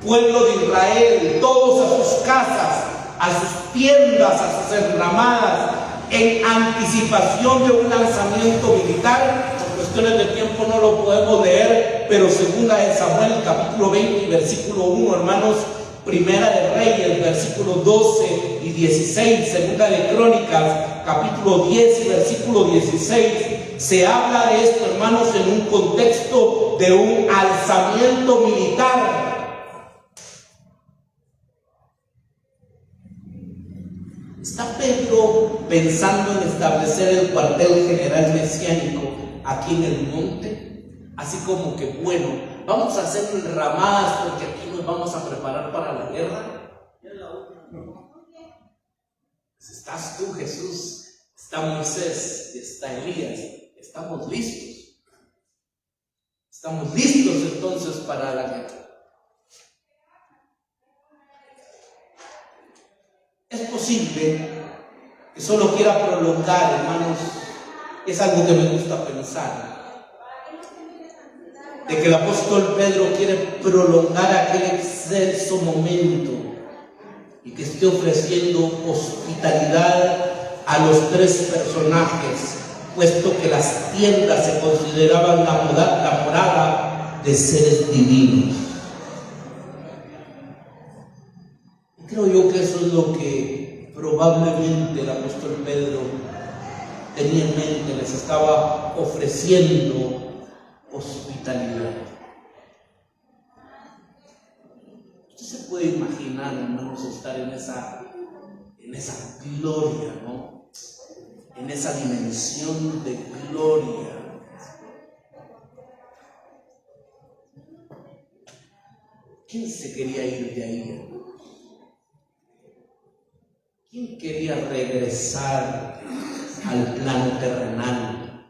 pueblo de Israel, todos a sus casas, a sus tiendas, a sus enramadas, en anticipación de un lanzamiento militar, porque cuestiones de tiempo no lo podemos leer, pero segunda de Samuel, capítulo 20 y versículo 1, hermanos, primera de Reyes, versículos 12 y 16, segunda de Crónicas, capítulo 10 y versículo 16, se habla de esto, hermanos, en un contexto de un alzamiento militar. ¿Está Pedro pensando en establecer el cuartel general mesiánico aquí en el monte? Así como que, bueno, vamos a hacer ramadas porque aquí nos vamos a preparar para la guerra. Pues estás tú, Jesús, está Moisés, está Elías, estamos listos. Estamos listos entonces para la guerra. Es posible que solo quiera prolongar, hermanos, es algo que me gusta pensar, de que el apóstol Pedro quiere prolongar aquel excelso momento y que esté ofreciendo hospitalidad a los tres personajes, puesto que las tiendas se consideraban la morada de seres divinos. Creo yo que eso es lo que probablemente el apóstol Pedro tenía en mente, les estaba ofreciendo hospitalidad. Usted se puede imaginar, hermanos, estar en esa gloria, ¿no? En esa dimensión de gloria. ¿Quién se quería ir de ahí? ¿Quién quería regresar al plano terrenal?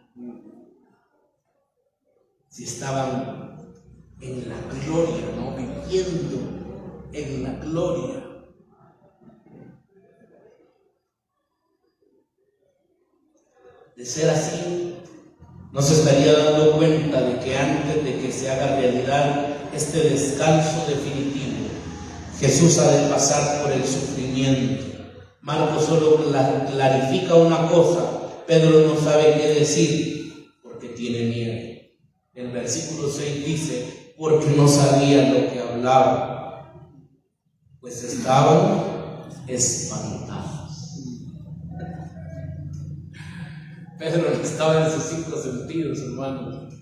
Si estaban en la gloria, ¿no? Viviendo en la gloria. De ser así, no se estaría dando cuenta de que antes de que se haga realidad este descanso definitivo, Jesús ha de pasar por el sufrimiento. Marcos solo clarifica una cosa: Pedro no sabe qué decir porque tiene miedo. El versículo 6 dice: porque no sabía lo que hablaba, pues estaban espantados. Pedro estaba en sus 5 sentidos, hermanos.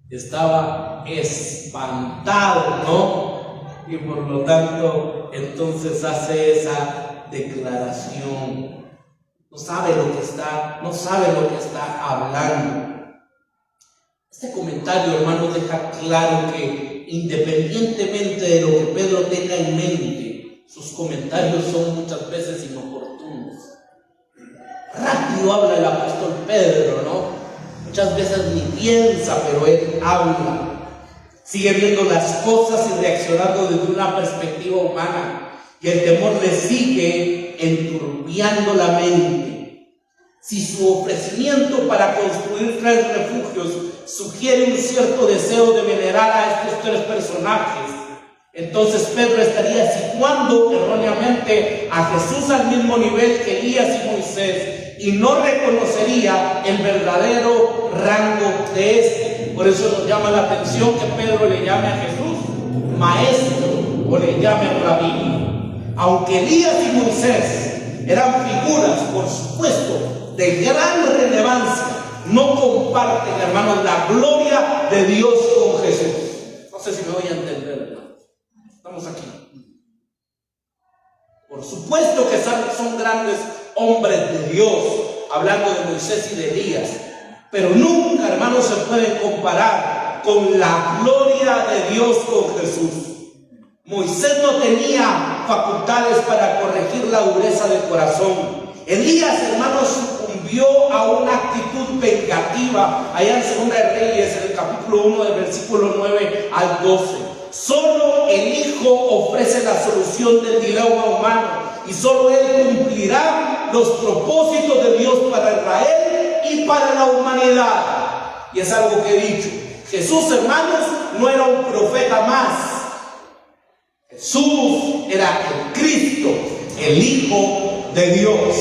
Estaba espantado, ¿no? Y por lo tanto, entonces hace esa declaración. No sabe lo que está hablando. Este comentario, hermanos, deja claro que independientemente de lo que Pedro tenga en mente, sus comentarios son muchas veces inoportunos. Rápido habla el apóstol Pedro, ¿no? Muchas veces ni piensa, pero él habla. Sigue viendo las cosas y reaccionando desde una perspectiva humana. Y el temor le sigue enturbiando la mente. Si su ofrecimiento para construir 3 refugios sugiere un cierto deseo de venerar a estos 3 personajes, entonces Pedro estaría situando erróneamente a Jesús al mismo nivel que Elías y Moisés y no reconocería el verdadero rango de este. Por eso nos llama la atención que Pedro le llame a Jesús maestro o le llame rabí. Aunque Elías y Moisés eran figuras, por supuesto, de gran relevancia, no comparten, hermanos, la gloria de Dios con Jesús. No sé si me voy a entender, hermano. Estamos aquí. Por supuesto que son grandes hombres de Dios, hablando de Moisés y de Elías, pero nunca, hermanos, se pueden comparar con la gloria de Dios con Jesús. Moisés no tenía facultades para corregir la dureza del corazón. Elías, hermanos, sucumbió a una actitud vengativa. Allá en Segunda de Reyes, en el capítulo 1, del versículo 9 al 12. Solo el Hijo ofrece la solución del dilema humano y solo Él cumplirá los propósitos de Dios para Israel y para la humanidad. Y es algo que he dicho. Jesús, hermanos, no era un profeta más. Jesús era el Cristo, el Hijo de Dios.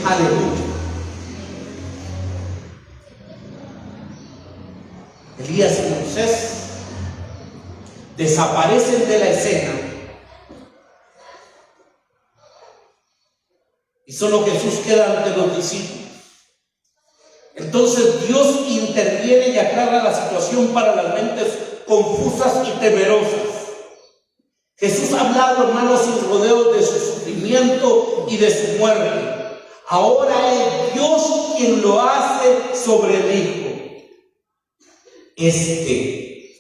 Aleluya. Elías y Moisés desaparecen de la escena y solo Jesús queda ante los discípulos. Entonces Dios interviene y aclara la situación para las mentes confusas y temerosas. Jesús ha hablado, hermanos, sin rodeos de su sufrimiento y de su muerte. Ahora es Dios quien lo hace sobre el Hijo. Este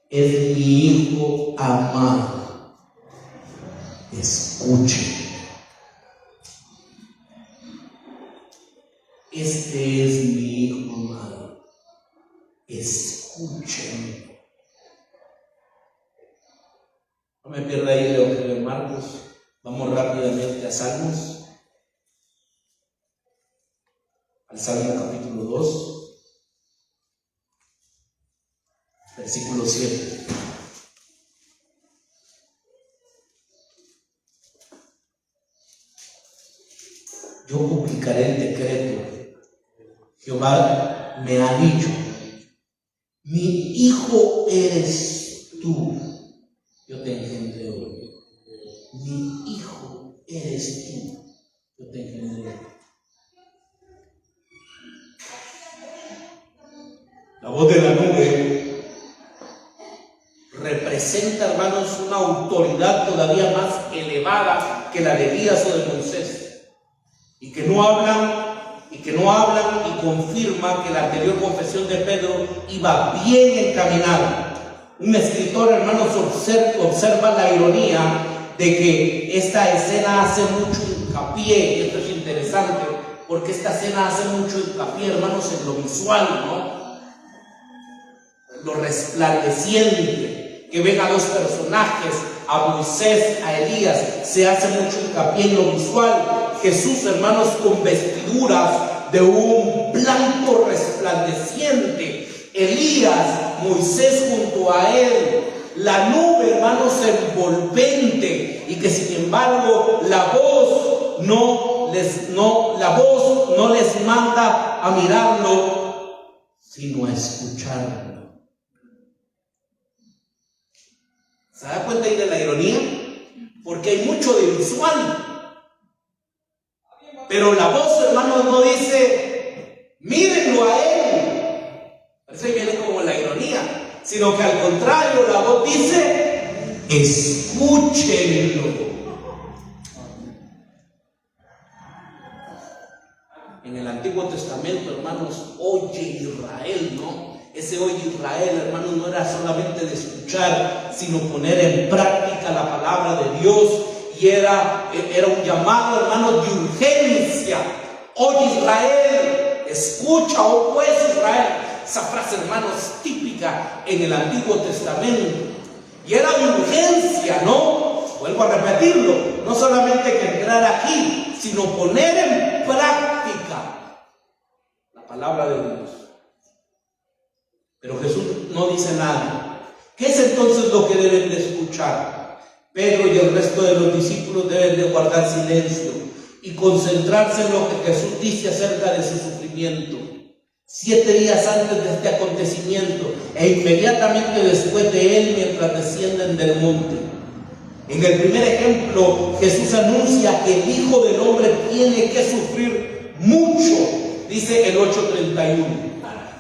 es mi Hijo amado. Escuchen. Este es mi Hijo amado. Escuchen. No me pierda ahí el Evangelio de Marcos. Vamos rápidamente a Salmos. Al Salmo capítulo 2, versículo 7. Yo publicaré el decreto. Jehová me ha dicho: mi hijo eres tú. Yo te engendré hoy. Mi hijo eres tú. Yo te engendré hoy. La voz de la nube representa, hermanos, una autoridad todavía más elevada que la de Elías o de Moisés, y que no hablan y confirma que la anterior confesión de Pedro iba bien encaminada. Un escritor, hermanos, observa la ironía de que esta escena hace mucho hincapié, y esto es interesante, porque esta escena hace mucho hincapié, hermanos, en lo visual, ¿no? Lo resplandeciente, que ven a dos personajes, a Moisés, a Elías. Se hace mucho hincapié en lo visual. Jesús, hermanos, con vestiduras de un blanco resplandeciente, Elías, Moisés junto a él, la nube, hermanos, envolvente, y que sin embargo la voz no les manda a mirarlo, sino a escucharlo. ¿Se da cuenta ahí de la ironía? Porque hay mucho de visual, pero la voz, hermanos, no dice mírenlo a él. Parece que viene como la ironía, sino que al contrario, la voz dice escúchenlo. En el Antiguo Testamento, hermanos, oye Israel, ¿no? Ese oye Israel, hermanos, no era solamente de escuchar, sino poner en práctica la palabra de Dios. Y era un llamado, hermanos, de urgencia. Oye Israel, escucha, oh pues Israel. Esa frase, hermanos, típica en el Antiguo Testamento. Y era de urgencia, ¿no? Vuelvo a repetirlo. No solamente que entrar aquí, sino poner en práctica la palabra de Dios. Pero Jesús no dice nada. ¿Qué es entonces lo que deben de escuchar? Pedro y el resto de los discípulos deben de guardar silencio y concentrarse en lo que Jesús dice acerca de su sufrimiento. 7 días antes de este acontecimiento e inmediatamente después de él, mientras descienden del monte. En el primer ejemplo, Jesús anuncia que el Hijo del Hombre tiene que sufrir mucho, dice el 8:31.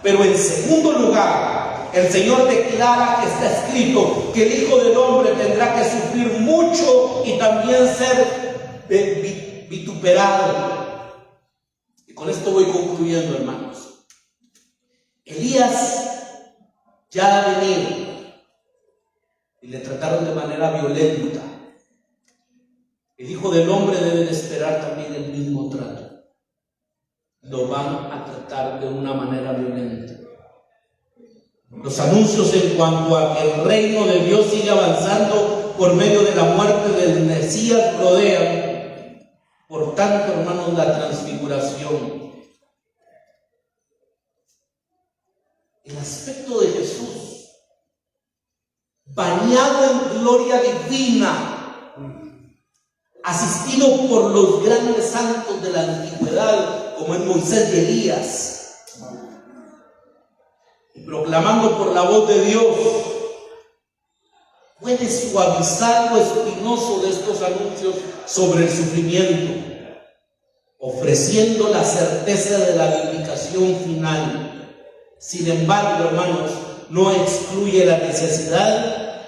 Pero en segundo lugar, el Señor declara que está escrito que el Hijo del Hombre tendrá que sufrir mucho y también ser vituperado. Y con esto voy concluyendo, hermanos. Elías ya ha venido y le trataron de manera violenta. El Hijo del Hombre debe de esperar también el mismo trato. Lo van a tratar de una manera violenta. Los anuncios en cuanto a que el reino de Dios sigue avanzando por medio de la muerte del Mesías rodean, por tanto, hermanos, la transfiguración. El aspecto de Jesús, bañado en gloria divina, asistido por los grandes santos de la antigüedad, como en Moisés y Elías. y proclamando por la voz de Dios, puede suavizar lo espinoso de estos anuncios sobre el sufrimiento, ofreciendo la certeza de la vindicación final. Sin embargo, hermanos, no excluye la necesidad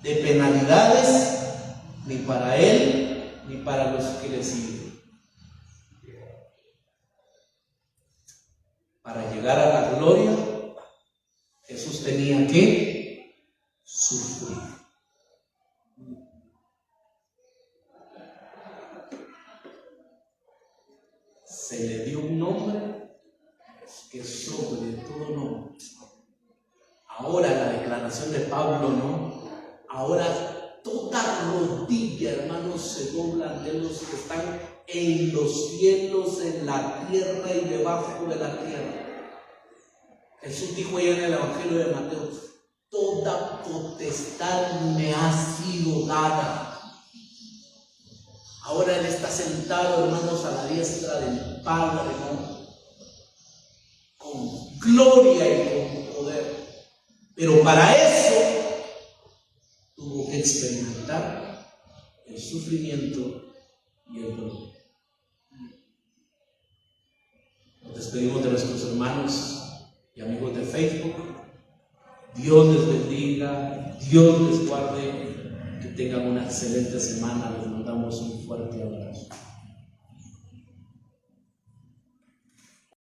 de penalidades ni para él ni para los que le siguen. Para llegar a la gloria, Jesús tenía que sufrir. Se le dio un nombre que es sobre todo nombre. Ahora la declaración de Pablo, ¿no? Ahora toda rodilla, hermanos, se doblan de los que están en los cielos, en la tierra y debajo de la tierra. Jesús dijo allá en el Evangelio de Mateo: toda potestad me ha sido dada. Ahora Él está sentado, hermanos, a la diestra del Padre, ¿no? Con gloria y con poder. Pero para eso tuvo que experimentar el sufrimiento y el dolor. Nos despedimos de nuestros hermanos y amigos de Facebook. Dios les bendiga, Dios les guarde, que tengan una excelente semana. Les mandamos un fuerte abrazo.